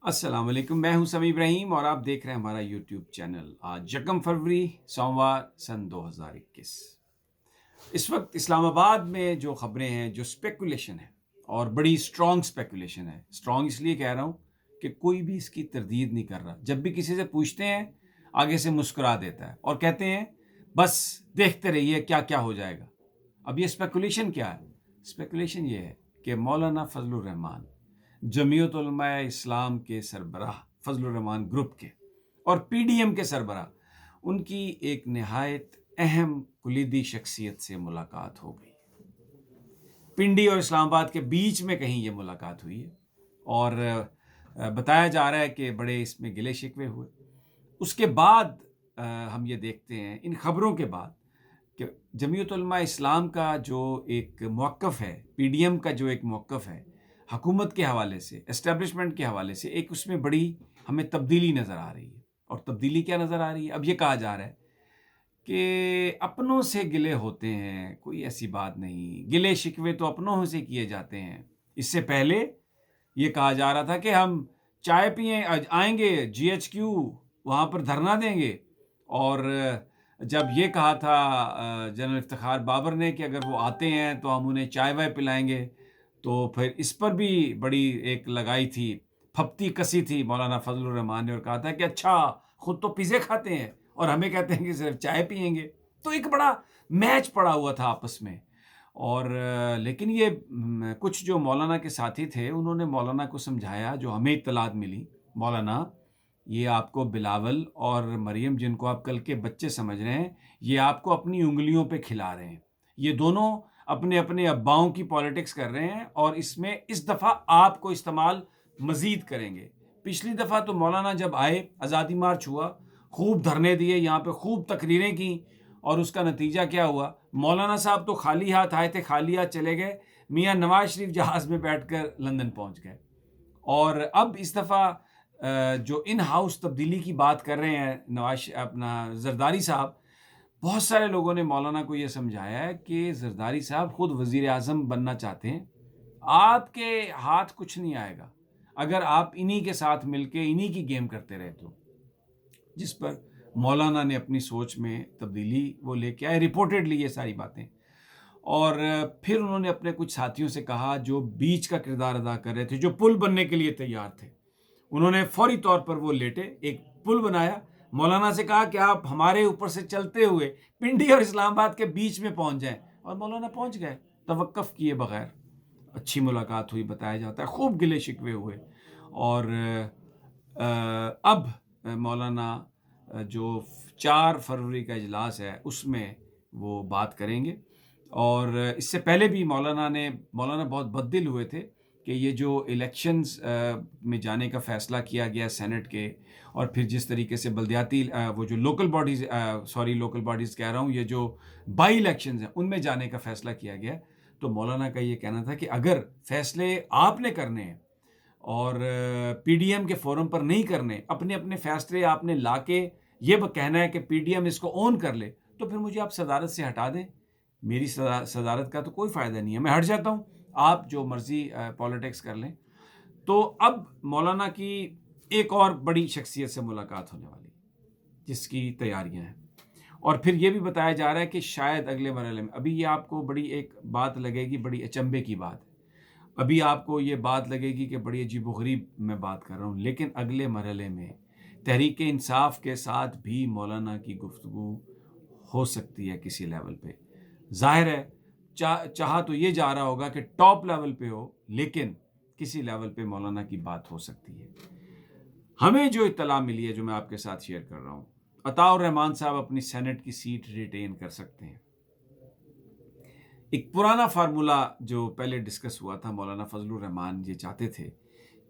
अस्सलाम वालेकुम। मैं हूं समी इब्राहिम और आप देख रहे हैं हमारा यूट्यूब चैनल। आज 1 फरवरी सोमवार सन 2021। इस वक्त इस्लामाबाद में जो खबरें हैं, जो स्पेकुलेशन है और बड़ी स्ट्रॉन्ग स्पेकुलेशन है। स्ट्रॉन्ग इसलिए कह रहा हूं कि कोई भी इसकी तरदीद नहीं कर रहा। जब भी किसी से पूछते हैं आगे से मुस्कुरा देता है और कहते हैं बस देखते रहिए क्या क्या हो जाएगा। अब ये स्पेकुलेशन क्या है? स्पेकुलेशन ये है कि मौलाना फजलुर रहमान जमीयत उलमा इस्लाम के सरबराह, फजलुर रहमान ग्रुप के और पीडीएम के सरबराह, उनकी एक नहायत अहम कुलीदी शख्सियत से मुलाकात हो गई। पिंडी और इस्लामाबाद के बीच में कहीं ये मुलाकात हुई है और बताया जा रहा है कि बड़े इसमें गिले शिकवे हुए। उसके बाद हम ये देखते हैं इन खबरों के बाद कि जमीयत उलमा इस्लाम का जो एक मौक़िफ़ है, पीडीएम का जो एक मौक़िफ़ है, हुकूमत के हवाले से, एस्टेब्लिशमेंट के हवाले से, एक उसमें बड़ी हमें तब्दीली नज़र आ रही है। और तब्दीली क्या नज़र आ रही है? अब ये कहा जा रहा है कि अपनों से गिले होते हैं, कोई ऐसी बात नहीं। गिले शिकवे तो अपनों से किए जाते हैं। इससे पहले ये कहा जा रहा था कि हम चाय पिएँ आएँगे जीएचक्यू, वहाँ पर धरना देंगे। और जब ये कहा था जनरल इफ्तिखार बाबर ने कि अगर वो आते हैं तो हम उन्हें चाय-वाय पिलाएँगे, तो फिर इस पर भी बड़ी एक लगाई थी, फप्ती कसी थी मौलाना फजलुर रहमान ने और कहा था कि अच्छा, खुद तो पिज़्ज़े खाते हैं और हमें कहते हैं कि सिर्फ़ चाय पिएँगे। तो एक बड़ा मैच पड़ा हुआ था आपस में। और लेकिन ये कुछ जो मौलाना के साथी थे, उन्होंने मौलाना को समझाया, जो हमें इत्तलात मिली, मौलाना ये आपको बिलावल और मरियम, जिनको आप कल के बच्चे समझ रहे हैं, ये आपको अपनी उँगलियों पे खिला रहे हैं। ये दोनों अपने-अपने अब्बाओं की पॉलिटिक्स कर रहे हैं और इसमें इस दफ़ा आपको इस्तेमाल मज़ीद करेंगे। पिछली दफ़ा तो मौलाना जब आए, आज़ादी मार्च हुआ, खूब धरने दिए, यहाँ पे खूब तकरीरें की और उसका नतीजा क्या हुआ? मौलाना साहब तो खाली हाथ आए थे, खाली हाथ चले गए। मियाँ नवाज़ शरीफ जहाज़ में बैठकर लंदन पहुँच गए। और अब इस दफ़ा जो इन हाउस तब्दीली की बात कर रहे हैं अपना ज़रदारी साहब, बहुत सारे लोगों ने मौलाना को ये समझाया है कि ज़रदारी साहब खुद वज़ीर-ए-आज़म बनना चाहते हैं। आपके हाथ कुछ नहीं आएगा, अगर आप इन्हीं के साथ मिलके इन्हीं की गेम करते रहे तो। जिस पर मौलाना ने अपनी सोच में तब्दीली वो लेके आए, रिपोर्टेडली ये सारी बातें। और फिर उन्होंने अपने कुछ साथियों से कहा जो बीच का किरदार अदा कर रहे थे, जो पुल बनने के लिए तैयार थे। उन्होंने फौरी तौर पर वो लेटे, एक पुल बनाया, मौलाना से कहा कि आप हमारे ऊपर से चलते हुए पिंडी और इस्लामाबाद के बीच में पहुँच जाएँ, और मौलाना पहुँच गए, तवक्कुफ़ किए बगैर। अच्छी मुलाकात हुई बताया जाता है, खूब गिले-शिकवे हुए। और अब मौलाना जो 4 फरवरी का इजलास है, उसमें वो बात करेंगे। और इससे पहले भी मौलाना बहुत बददिल हुए थे कि ये जो इलेक्शंस में जाने का फ़ैसला किया गया सेनेट के, और फिर जिस तरीके से बल्दियाती वो जो लोकल बॉडीज़ कह रहा हूँ, ये जो बाई इलेक्शंस हैं, उनमें जाने का फ़ैसला किया गया। तो मौलाना का ये कहना था कि अगर फ़ैसले आपने करने हैं और पीडीएम के फ़ोरम पर नहीं करने, अपने-अपने फ़ैसले आपने लाके ये कहना है कि पीडीएम इसको ओन कर ले, तो फिर मुझे आप सदारत से हटा दें। मेरी सदारत का तो कोई फ़ायदा नहीं है, मैं हट जाता हूँ, आप जो मर्ज़ी पॉलिटिक्स कर लें। तो अब मौलाना की एक और बड़ी शख्सियत से मुलाकात होने वाली है, जिसकी तैयारियाँ हैं। और फिर ये भी बताया जा रहा है कि शायद अगले मरहले में, अभी ये आपको बड़ी एक बात लगेगी, बड़ी अचंभे की बात है। अभी आपको ये बात लगेगी कि बड़ी अजीब-ओ-गरीब मैं बात कर रहा हूँ, लेकिन अगले मरहले में तहरीक-ए-इंसाफ के साथ भी मौलाना की गुफ्तगू हो सकती है किसी लेवल पे। ज़ाहिर है, चाहा तो ये जा रहा होगा कि टॉप लेवल पे हो, लेकिन किसी लेवल पे मौलाना की बात हो सकती है। हमें जो इत्तला मिली है, जो मैं आपके साथ शेयर कर रहा हूँ, अताउर रहमान साहब अपनी सेनेट की सीट रिटेन कर सकते हैं। एक पुराना फ़ॉर्मूला जो पहले डिस्कस हुआ था, मौलाना फजलुर रहमान ये चाहते थे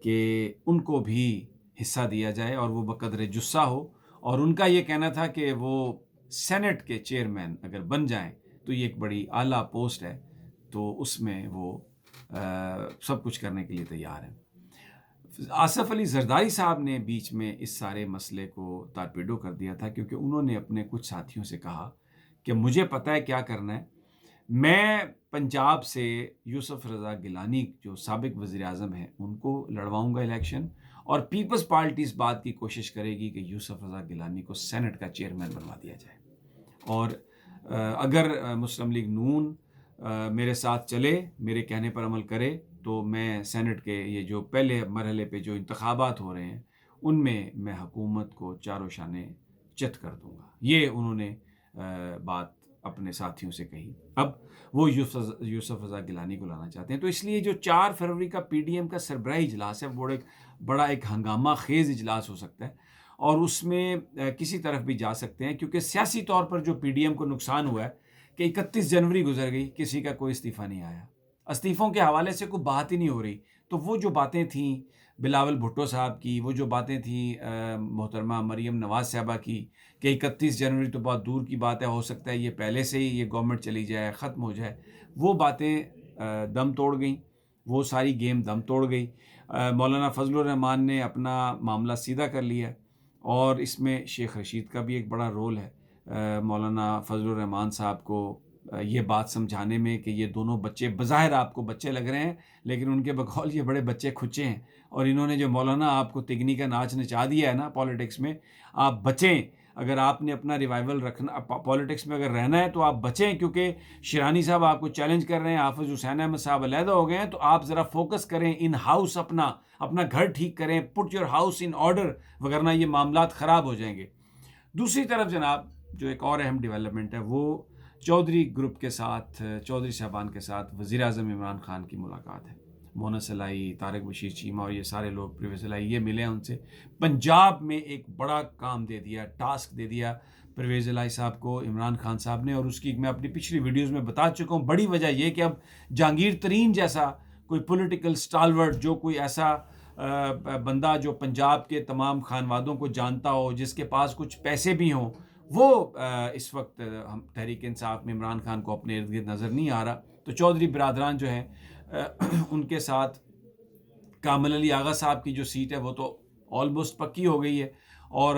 कि उनको भी हिस्सा दिया जाए और वो बक़द्र जुस्सा हो, और उनका ये कहना था कि वो सेनेट के चेयरमैन अगर बन जाएँ, तो ये एक बड़ी आला पोस्ट है, तो उसमें वो सब कुछ करने के लिए तैयार हैं। आसिफ अली ज़रदारी साहब ने बीच में इस सारे मसले को तारपेडो कर दिया था, क्योंकि उन्होंने अपने कुछ साथियों से कहा कि मुझे पता है क्या करना है। मैं पंजाब से यूसुफ रज़ा गिलानी, जो साबिक वज़ीर-ए-आज़म हैं, उनको लड़वाऊँगा इलेक्शन, اور پیپلز پارٹی اس بات کی کوشش کرے گی کہ یوسف رضا گیلانی کو سینٹ کا چیئرمین بنوا دیا جائے. اور اگر مسلم لیگ نون میرے ساتھ چلے، میرے کہنے پر عمل کرے، تو میں سینٹ کے یہ جو پہلے مرحلے پہ جو انتخابات ہو رہے ہیں ان میں حکومت کو چاروں شانے چت کر دوں گا. یہ انہوں نے بات اپنے ساتھیوں سے کہی. اب وہ یوسف رضا گیلانی کو لانا چاہتے ہیں. تو اس لیے جو 4 فروری کا پی ڈی ایم کا سربراہی اجلاس ہے وہ بڑا ایک ہنگامہ خیز اجلاس ہو سکتا ہے، اور اس میں کسی طرف بھی جا سکتے ہیں، کیونکہ سیاسی طور پر جو پی ڈی ایم کو نقصان ہوا ہے کہ 31 جنوری گزر گئی، کسی کا کوئی استعفیٰ نہیں آیا، استعفوں کے حوالے سے کوئی بات ہی نہیں ہو رہی. تو وہ جو باتیں تھیں بلاول بھٹو صاحب کی، وہ جو باتیں تھیں محترمہ مریم نواز صاحبہ کی کہ 31 جنوری تو بہت دور کی بات ہے، ہو سکتا ہے یہ پہلے سے ہی یہ گورنمنٹ چلی جائے، ختم ہو جائے، وہ باتیں دم توڑ گئیں، وہ ساری گیم دم توڑ گئی. مولانا فضل الرحمان نے اپنا معاملہ سیدھا کر لیا، اور اس میں شیخ رشید کا بھی ایک بڑا رول ہے. مولانا فضل الرحمان صاحب کو یہ بات سمجھانے میں کہ یہ دونوں بچے بظاہر آپ کو بچے لگ رہے ہیں، لیکن ان کے بقول یہ بڑے بچے کھچے ہیں، اور انہوں نے جو مولانا آپ کو تگنی کا ناچ نچا دیا ہے نا پالیٹکس میں، آپ بچیں. اگر آپ نے اپنا ریوائول رکھنا پالیٹکس میں اگر رہنا ہے تو آپ بچیں، کیونکہ شیرانی صاحب آپ کو چیلنج کر رہے ہیں، حافظ حسین احمد صاحب علیحدہ ہو گئے ہیں، تو آپ ذرا فوکس کریں ان ہاؤس، اپنا گھر ٹھیک کریں، put your house in order, وگرنہ یہ معاملات خراب ہو جائیں گے. دوسری طرف جناب جو ایک اور اہم ڈیولپمنٹ ہے وہ چودھری گروپ کے ساتھ، چودھری صاحبان کے ساتھ وزیر اعظم عمران خان کی ملاقات ہے. مونس علائی، طارق بشیر چیمہ اور یہ سارے لوگ، پرویز علائی، یہ ملے ہیں ان سے. پنجاب میں ایک بڑا کام دے دیا، ٹاسک دے دیا پرویز علائی صاحب کو عمران خان صاحب نے، اور اس کی میں اپنی پچھلی ویڈیوز میں بتا چکا ہوں. بڑی وجہ یہ کہ اب جہانگیر ترین جیسا کوئی پولیٹیکل سٹالورٹ، جو کوئی ایسا بندہ جو پنجاب کے تمام خانوادوں کو جانتا ہو، جس کے پاس کچھ پیسے بھی ہوں، وہ اس وقت تحریک انصاف میں عمران خان کو اپنے ارد گرد نظر نہیں آ رہا. تو چودھری برادران جو ہیں ان کے ساتھ کامل علی آغا صاحب کی جو سیٹ ہے وہ تو آلموسٹ پکی ہو گئی ہے، اور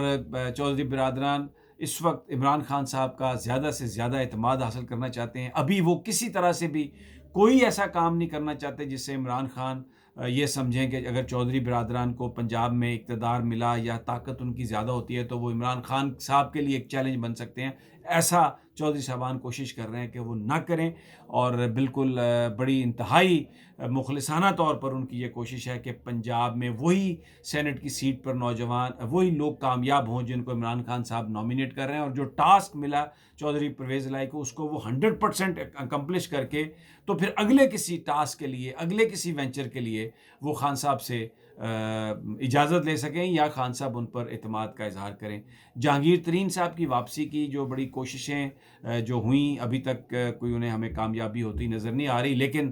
چودھری برادران اس وقت عمران خان صاحب کا زیادہ سے زیادہ اعتماد حاصل کرنا چاہتے ہیں. ابھی وہ کسی طرح سے بھی کوئی ایسا کام نہیں کرنا چاہتے جس سے عمران خان یہ سمجھیں کہ اگر چودھری برادران کو پنجاب میں اقتدار ملا یا طاقت ان کی زیادہ ہوتی ہے تو وہ عمران خان صاحب کے لیے ایک چیلنج بن سکتے ہیں. ایسا چودھری صاحبان کوشش کر رہے ہیں کہ وہ نہ کریں، اور بالکل بڑی انتہائی مخلصانہ طور پر ان کی یہ کوشش ہے کہ پنجاب میں وہی سینٹ کی سیٹ پر نوجوان، وہی لوگ کامیاب ہوں جن کو عمران خان صاحب نامینیٹ کر رہے ہیں. اور جو ٹاسک ملا چودھری پرویز علائی کو، اس کو وہ 100% اکمپلش کر کے تو پھر اگلے کسی ٹاسک کے لیے، اگلے کسی وینچر کے لیے وہ خان صاحب سے اجازت لے سکیں، یا خان صاحب ان پر اعتماد کا اظہار کریں. جہانگیر ترین صاحب کی واپسی کی جو بڑی کوششیں جو ہوئیں، ابھی تک کوئی انہیں ہمیں کامیابی ہوتی نظر نہیں آ رہی، لیکن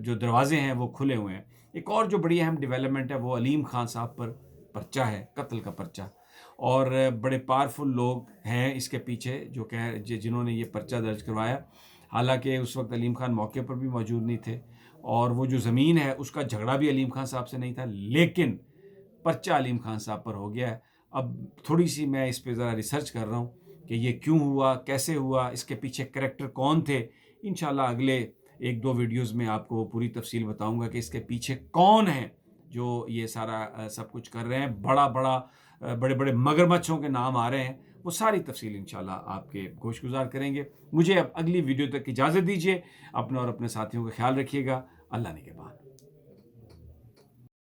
جو دروازے ہیں وہ کھلے ہوئے ہیں. ایک اور جو بڑی اہم ڈیولپمنٹ ہے وہ علیم خان صاحب پر پرچہ ہے، قتل کا پرچہ، اور بڑے پاورفل لوگ ہیں اس کے پیچھے جو جنہوں نے یہ پرچہ درج کروایا. حالانکہ اس وقت علیم خان موقع پر بھی موجود نہیں تھے، اور وہ جو زمین ہے اس کا جھگڑا بھی علیم خان صاحب سے نہیں تھا، لیکن پرچہ علیم خان صاحب پر ہو گیا ہے. اب تھوڑی سی میں اس پہ ذرا ریسرچ کر رہا ہوں کہ یہ کیوں ہوا، کیسے ہوا، اس کے پیچھے کریکٹر کون تھے. انشاءاللہ اگلے 1-2 ویڈیوز میں آپ کو پوری تفصیل بتاؤں گا کہ اس کے پیچھے کون ہیں جو یہ سارا سب کچھ کر رہے ہیں. بڑے بڑے مگرمچھوں کے نام آ رہے ہیں، وہ ساری تفصیل انشاءاللہ آپ کے گوش گزار کریں گے. مجھے اب اگلی ویڈیو تک اجازت دیجیے. اپنا اور اپنے ساتھیوں کا خیال رکھیے گا. اللہ نگہبان.